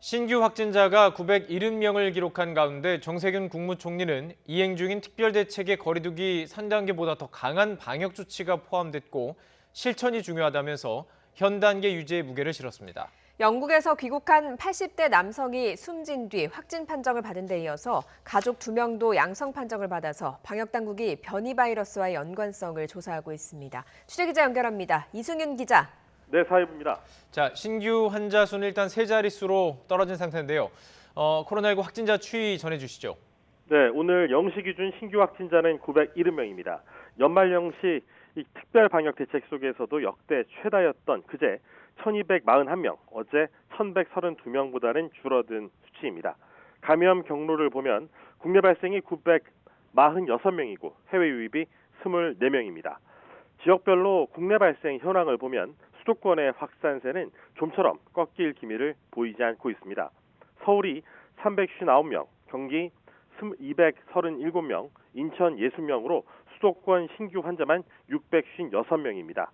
신규 확진자가 970명을 기록한 가운데 정세균 국무총리는 이행 중인 특별대책의 거리두기 3단계보다 더 강한 방역 조치가 포함됐고 실천이 중요하다면서 현 단계 유지에 무게를 실었습니다. 영국에서 귀국한 80대 남성이 숨진 뒤 확진 판정을 받은 데 이어서 가족 2명도 양성 판정을 받아서 방역당국이 변이 바이러스와의 연관성을 조사하고 있습니다. 취재기자 연결합니다. 이승윤 기자. 네, 사회부입니다. 자, 신규 환자 수는 일단 세 자릿수로 떨어진 상태인데요. 코로나19 확진자 추이 전해주시죠. 네, 오늘 0시 기준 신규 확진자는 970명입니다. 연말 0시 이 특별 방역 대책 속에서도 역대 최다였던 그제 1241명, 어제 1132명보다는 줄어든 수치입니다. 감염 경로를 보면 국내 발생이 946명이고 해외 유입이 24명입니다. 지역별로 국내 발생 현황을 보면 수도권의 확산세는 좀처럼 꺾일 기미를 보이지 않고 있습니다. 서울이 359명, 경기 237명, 인천 60명으로 수도권 신규 환자만 656명입니다.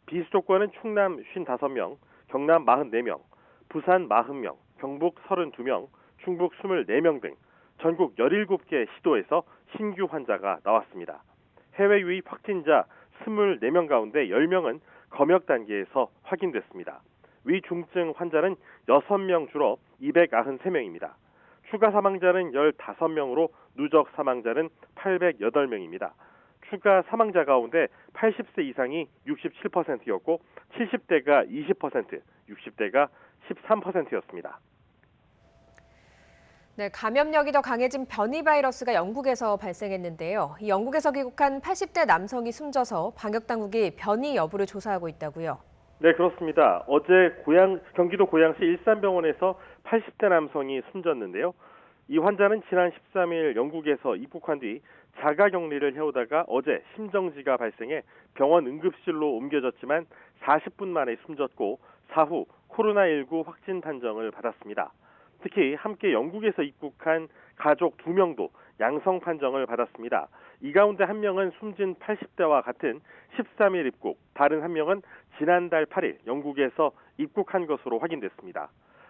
비수도권은 충남 55명, 경남 44명, 부산 40명, 경북 32명, 충북 24명 등 전국 17개 시도에서 신규 환자가 나왔습니다. 해외 유입 확진자 24명 가운데 10명은 검역 단계에서 확인됐습니다. 위중증 환자는 6명 줄어 293명입니다. 추가 사망자는 15명으로 누적 사망자는 808명입니다. 추가 사망자 가운데 80세 이상이 67%였고 70대가 20%, 60대가 13%였습니다. 네, 감염력이 더 강해진 변이 바이러스가 영국에서 발생했는데요. 이 영국에서 귀국한 80대 남성이 숨져서 방역당국이 변이 여부를 조사하고 있다고요. 네, 그렇습니다. 어제 경기도 고양시 일산병원에서 80대 남성이 숨졌는데요. 이 환자는 지난 13일 영국에서 입국한 뒤 자가격리를 해오다가 어제 심정지가 발생해 병원 응급실로 옮겨졌지만 40분 만에 숨졌고 사후 코로나19 확진 판정을 받았습니다. 특히 함께 영국에서 입국한 가족 2명도 양성 판정을 받았습니다. 이 가운데 한 명은 숨진 80대와 같은 13일 입국, 다른 한 명은 지난달 8일 영국에서 입국한 것으로 확인됐습니다.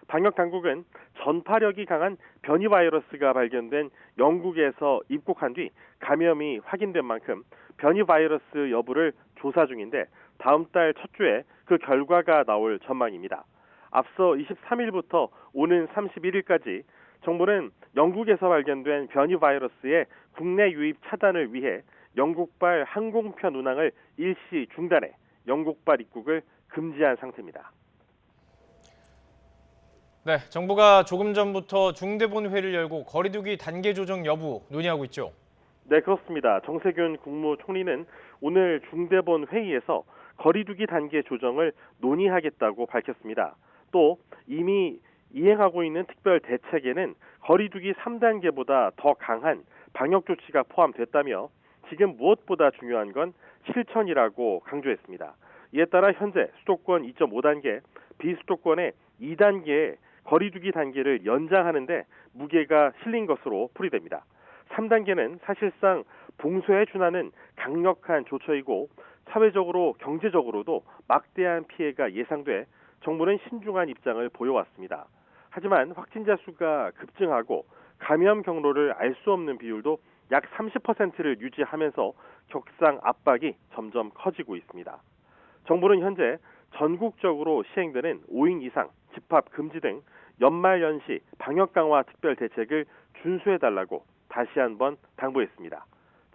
방역당국은 전파력이 강한 변이 바이러스가 발견된 영국에서 입국한 뒤 감염이 확인된 만큼 변이 바이러스 여부를 조사 중인데 다음 달 첫 주에 그 결과가 나올 전망입니다. 앞서 23일부터 오는 31일까지 정부는 영국에서 발견된 변이 바이러스의 국내 유입 차단을 위해 영국발 항공편 운항을 일시 중단해 영국발 입국을 금지한 상태입니다. 네, 정부가 조금 전부터 중대본회의를 열고 거리두기 단계 조정 여부 논의하고 있죠. 네, 그렇습니다. 정세균 국무총리는 오늘 중대본 회의에서 거리두기 단계 조정을 논의하겠다고 밝혔습니다. 또 이미 이행하고 있는 특별 대책에는 거리두기 3단계보다 더 강한 방역 조치가 포함됐다며 지금 무엇보다 중요한 건 실천이라고 강조했습니다. 이에 따라 현재 수도권 2.5단계, 비수도권의 2단계의 거리두기 단계를 연장하는 데 무게가 실린 것으로 풀이됩니다. 3단계는 사실상 봉쇄에 준하는 강력한 조처이고 사회적으로 경제적으로도 막대한 피해가 예상돼 정부는 신중한 입장을 보여왔습니다. 하지만 확진자 수가 급증하고 감염 경로를 알 수 없는 비율도 약 30%를 유지하면서 격상 압박이 점점 커지고 있습니다. 정부는 현재 전국적으로 시행되는 5인 이상 집합 금지 등 연말연시 방역 강화 특별 대책을 준수해달라고 다시 한번 당부했습니다.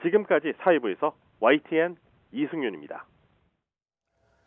지금까지 사회부에서 YTN 이승윤입니다.